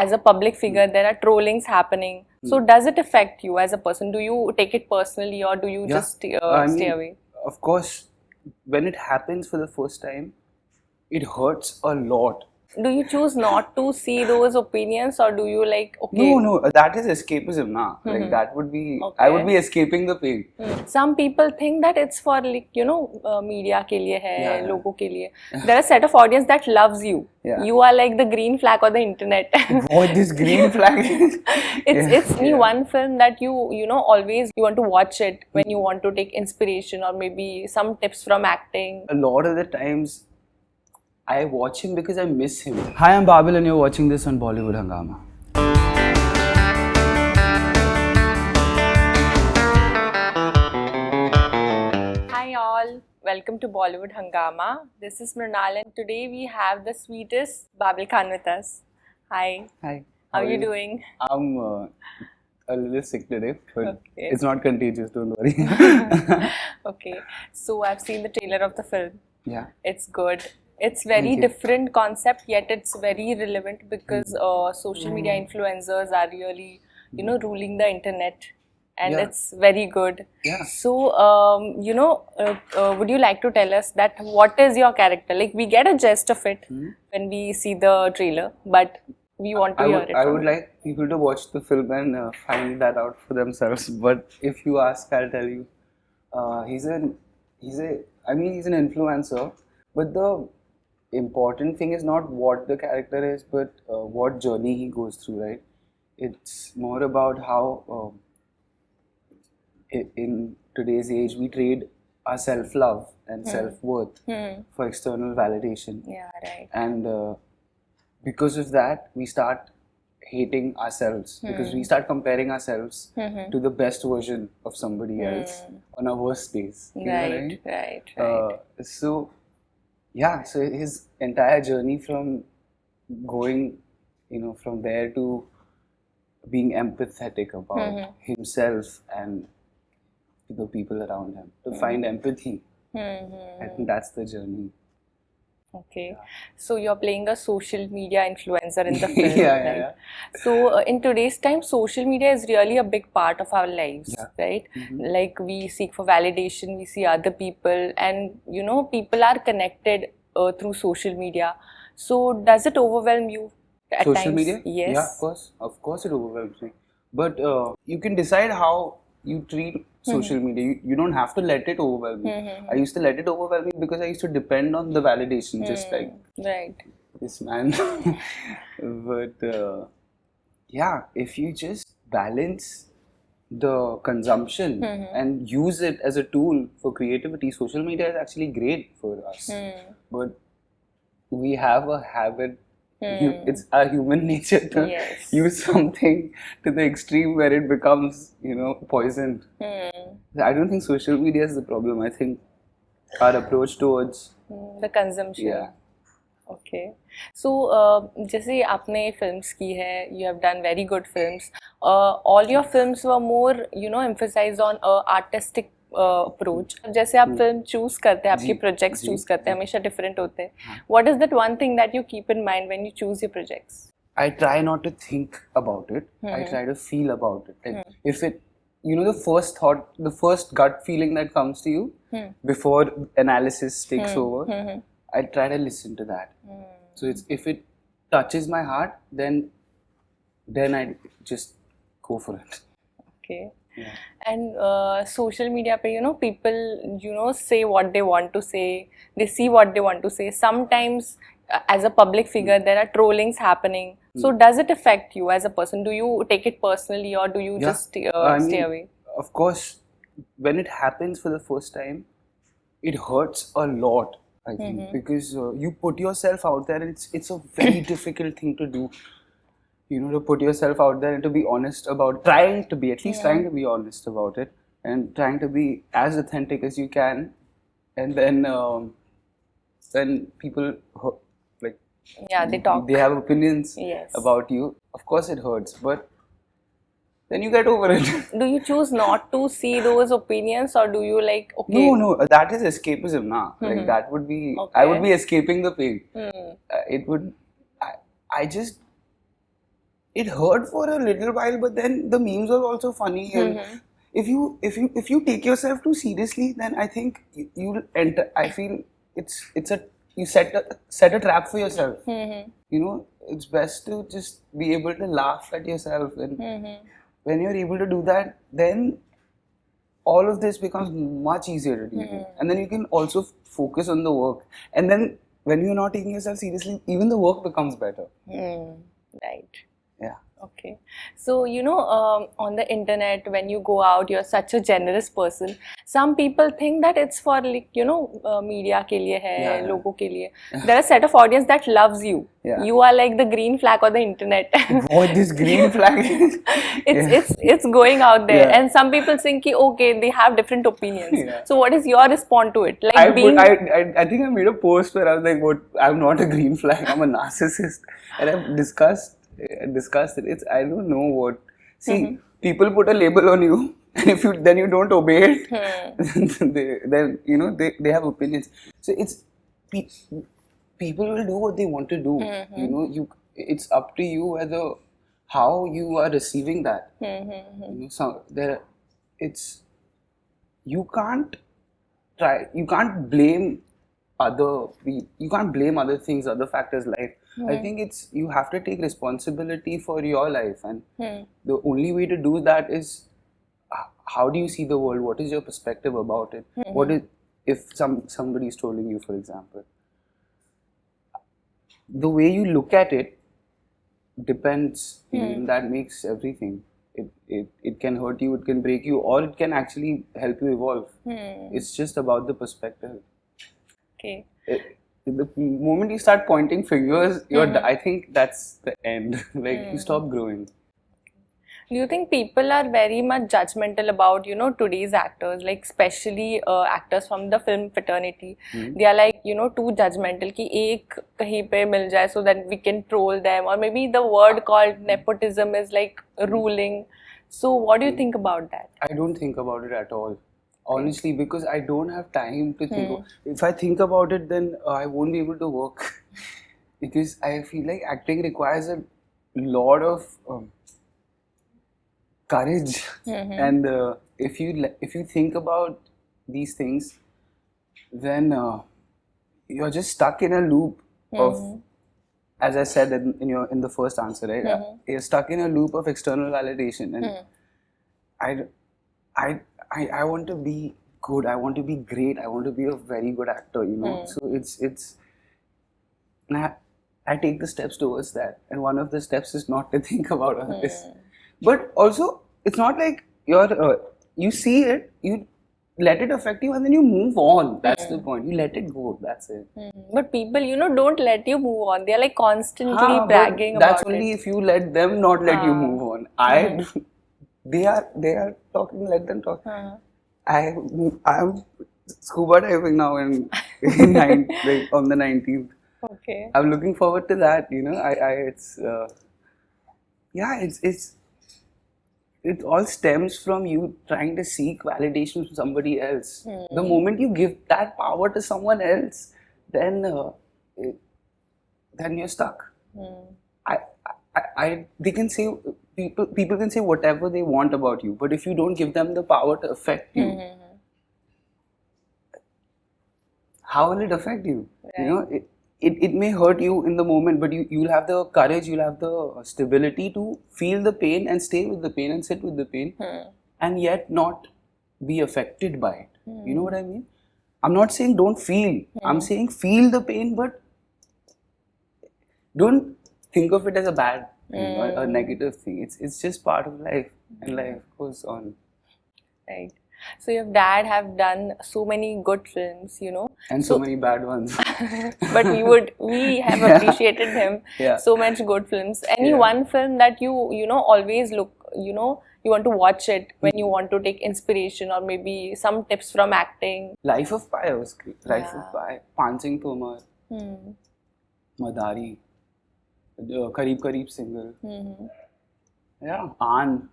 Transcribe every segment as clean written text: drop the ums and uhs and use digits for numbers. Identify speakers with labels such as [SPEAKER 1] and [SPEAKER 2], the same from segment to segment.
[SPEAKER 1] as a public figure, there are trollings happening. So does it affect you as a person? Do you take it personally, or do you just stay away?
[SPEAKER 2] Of course, when it happens for the first time, it hurts a lot.
[SPEAKER 1] Do you choose not to see those opinions, or do you like, okay?
[SPEAKER 2] No, that is escapism, nah. Like that would be, I would be escaping the pain.
[SPEAKER 1] Some people think that it's for, like, media ke liye hai, logo ke liye. There are a set of audience that loves you. You are like the green flag on the internet.
[SPEAKER 2] What this green flag is?
[SPEAKER 1] It's one film that you know always you want to watch it when you want to take inspiration, or maybe some tips from acting.
[SPEAKER 2] A lot of the times, I watch him because I miss him. Hi, I'm Babil and you're watching this on Bollywood Hungama.
[SPEAKER 1] Hi all, welcome to Bollywood Hungama. This is Mrinal and today we have the sweetest Babil Khan with us. Hi.
[SPEAKER 2] Hi.
[SPEAKER 1] How are you doing?
[SPEAKER 2] I'm a little sick today, but it's not contagious, don't worry.
[SPEAKER 1] Okay, so I've seen the trailer of the film.
[SPEAKER 2] Yeah.
[SPEAKER 1] It's good. It's very different concept, yet it's very relevant because social media influencers are really, ruling the internet, and it's very good.
[SPEAKER 2] Yeah.
[SPEAKER 1] So, would you like to tell us that what is your character? Like, we get a gist of it when we see the trailer, but we want to hear it.
[SPEAKER 2] I would like people to watch the film and find that out for themselves. But if you ask, I'll tell you. He's an influencer, but the important thing is not what the character is, but what journey he goes through, right? It's more about how in today's age we trade our self-love and self-worth for external validation.
[SPEAKER 1] Yeah, right.
[SPEAKER 2] And because of that, we start hating ourselves because we start comparing ourselves to the best version of somebody else on our worst days.
[SPEAKER 1] Right.
[SPEAKER 2] So his entire journey from going, from there to being empathetic about himself and the people around him, to find empathy. I think that's the journey.
[SPEAKER 1] Okay, so you're playing a social media influencer in the film, So in today's time, social media is really a big part of our lives, right? Like, we seek for validation, we see other people, and people are connected through social media. So does it overwhelm you at times?
[SPEAKER 2] Social media?
[SPEAKER 1] Yes.
[SPEAKER 2] Yeah, of course it overwhelms me. But you can decide how you treat social media. You don't have to let it overwhelm me. I used to let it overwhelm me because I used to depend on the validation, just like this man. But if you just balance the consumption and use it as a tool for creativity, social media is actually great for us. But we have a habit. It's our human nature to use something to the extreme where it becomes, poisoned. I don't think social media is the problem. I think our approach towards
[SPEAKER 1] the consumption.
[SPEAKER 2] Yeah.
[SPEAKER 1] Okay. So, जैसे आपने films की है, you have done very good films. All your films were more, emphasized on artistic approach. जैसे आप film choose करते हैं, आपके projects choose करते हैं, हमेशा different होते हैं. What is that one thing that you keep in mind when you choose your projects?
[SPEAKER 2] I try not to think about it. I try to feel about it. Like if it, the first thought, the first gut feeling that comes to you before analysis takes over, I try to listen to that. So if it touches my heart, then I just go for it.
[SPEAKER 1] Okay. Yeah. And social media, people, say what they want to say. They see what they want to say. Sometimes, as a public figure, there are trollings happening. So does it affect you as a person? Do you take it personally, or do you just stay away?
[SPEAKER 2] Of course, when it happens for the first time, it hurts a lot. I think because you put yourself out there, and it's a very difficult thing to do. To put yourself out there and to be honest about, trying to be honest about it, and trying to be as authentic as you can, and then when people
[SPEAKER 1] they talk,
[SPEAKER 2] they have opinions about you. Of course, it hurts, but then you get over it.
[SPEAKER 1] Do you choose not to see those opinions, or do you like,
[SPEAKER 2] No, that is escapism, nah. Like that would be, I would be escaping the pain. It would, it hurt for a little while, but then the memes were also funny. And if you take yourself too seriously, then I think you'll enter. I feel it's a you set a trap for yourself. You know, it's best to just be able to laugh at yourself, and when you're able to do that, then all of this becomes much easier to do. And then you can also focus on the work. And then when you're not taking yourself seriously, even the work becomes better.
[SPEAKER 1] Right.
[SPEAKER 2] Yeah.
[SPEAKER 1] Okay. So, on the internet, when you go out, you're such a generous person. Some people think that it's for like, media ke liye hai, logo ke liye. There are a set of audience that loves you.
[SPEAKER 2] Yeah.
[SPEAKER 1] You are like the green flag on the internet.
[SPEAKER 2] What this green flag is?
[SPEAKER 1] It's going out there.
[SPEAKER 2] Yeah.
[SPEAKER 1] And some people think, okay, they have different opinions.
[SPEAKER 2] Yeah.
[SPEAKER 1] So what is your response to it? Like
[SPEAKER 2] I think I made a post where I was like, "What? I'm not a green flag. I'm a narcissist," and I've discussed it. I don't know what. See, people put a label on you, and if you don't obey it, then they have opinions. So it's people will do what they want to do. It's up to you whether how you are receiving that. So you can't blame you can't blame other things, other factors life. I think you have to take responsibility for your life, and the only way to do that is how do you see the world, what is your perspective about it, what is if somebody is trolling you, for example, the way you look at it depends. That makes everything. It can hurt you, it can break you, or it can actually help you evolve. It's just about the perspective.
[SPEAKER 1] Okay.
[SPEAKER 2] The moment you start pointing fingers, I think that's the end. You stop growing.
[SPEAKER 1] Do you think people are very much judgmental about, today's actors, like especially actors from the film fraternity? They are like, too judgmental ki ek kahin pe mil jaye so that we can troll them, or maybe the word called nepotism is like ruling. So what do you think about that?
[SPEAKER 2] I don't think about it at all. Honestly, because I don't have time to think. If I think about it, then I won't be able to work. Because I feel like acting requires a lot of courage. And if you think about these things, then you're just stuck in a loop of, as I said in the first answer, right? You're stuck in a loop of external validation, and I want to be good, I want to be great, I want to be a very good actor, So it's I take the steps towards that, and one of the steps is not to think about all this. But also, it's not like you see it, you let it affect you, and then you move on. That's the point. You let it go. That's it.
[SPEAKER 1] But people, don't let you move on. They're like constantly bragging about it.
[SPEAKER 2] That's only if you let them not let you move on. They are talking. Let them talk. I'm scuba diving now on the 19th.
[SPEAKER 1] Okay.
[SPEAKER 2] I'm looking forward to that. It all stems from you trying to seek validation from somebody else. The moment you give that power to someone else, then you're stuck. They can say. People can say whatever they want about you, but if you don't give them the power to affect you, how will it affect you?
[SPEAKER 1] Right.
[SPEAKER 2] It may hurt you in the moment, but you'll have the courage, you'll have the stability to feel the pain and stay with the pain and sit with the pain, and yet not be affected by it. You know what I mean? I'm not saying don't feel. I'm saying feel the pain, but don't think of it as a bad thing or a negative thing. It's just part of life, and life goes on.
[SPEAKER 1] Right. So your dad have done so many good films,
[SPEAKER 2] and so many bad ones.
[SPEAKER 1] But we have appreciated him. So much good films. Any one film that you always look, you want to watch it when you want to take inspiration, or maybe some tips from acting?
[SPEAKER 2] Life of Pi was great. Life of Pi, Pansing Tomar, Madari, Kareeb Kareeb Single. Aan.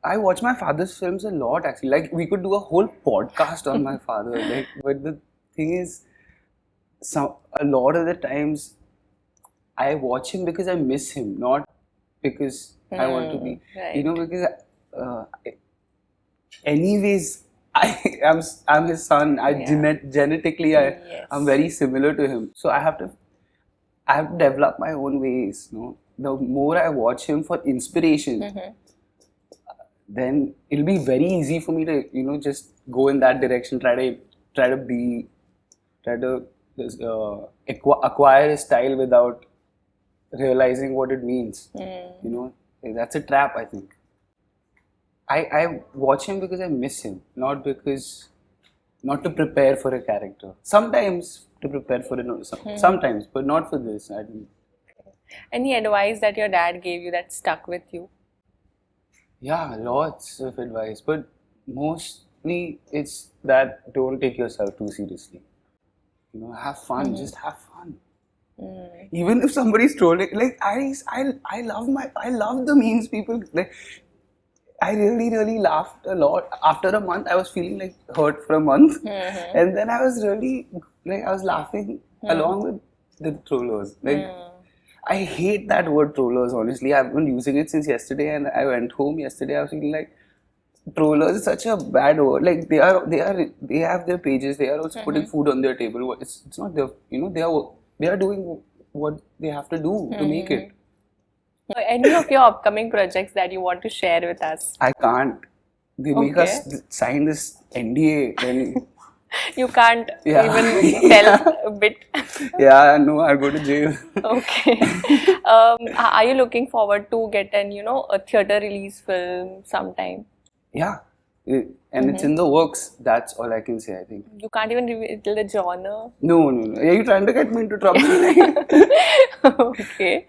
[SPEAKER 2] I watch my father's films a lot, actually. Like, we could do a whole podcast on my father. But the thing is, a lot of the times, I watch him because I miss him, not because I want to be.
[SPEAKER 1] Right.
[SPEAKER 2] You know, because anyways, I'm his son. Genetically
[SPEAKER 1] Yes.
[SPEAKER 2] I'm very similar to him. So I have to develop my own ways. You know, the more I watch him for inspiration, then it'll be very easy for me to, you know, just go in that direction. Try to acquire a style without realizing what it means. You know, that's a trap, I think. I watch him because I miss him, not to prepare for a character. Sometimes to prepare for sometimes, but not for this. I didn't.
[SPEAKER 1] Any advice that your dad gave you that stuck with you?
[SPEAKER 2] Yeah, lots of advice, but mostly it's that don't take yourself too seriously. You know, have fun. Just have fun. Even if somebody's trolling, like I love the memes people like. I really laughed a lot. After a month, I was feeling like hurt for a month, and then I was really like I was laughing along with the trollers. Like I hate that word trollers. Honestly, I've been using it since yesterday, and I went home yesterday. I was feeling like trollers is such a bad word. Like they have their pages. They are also putting food on their table. It's not their, you know, they are doing what they have to do to make it.
[SPEAKER 1] Any of your upcoming projects that you want to share with us?
[SPEAKER 2] I can't. They make us sign this NDA. Then
[SPEAKER 1] you can't even tell a bit.
[SPEAKER 2] Yeah, no, I'll go to jail.
[SPEAKER 1] Okay. Are you looking forward to get a theatre release film sometime?
[SPEAKER 2] Yeah. And it's in the works. That's all I can say, I think.
[SPEAKER 1] You can't even reveal the genre?
[SPEAKER 2] No. Are you trying to get me into trouble?
[SPEAKER 1] Okay.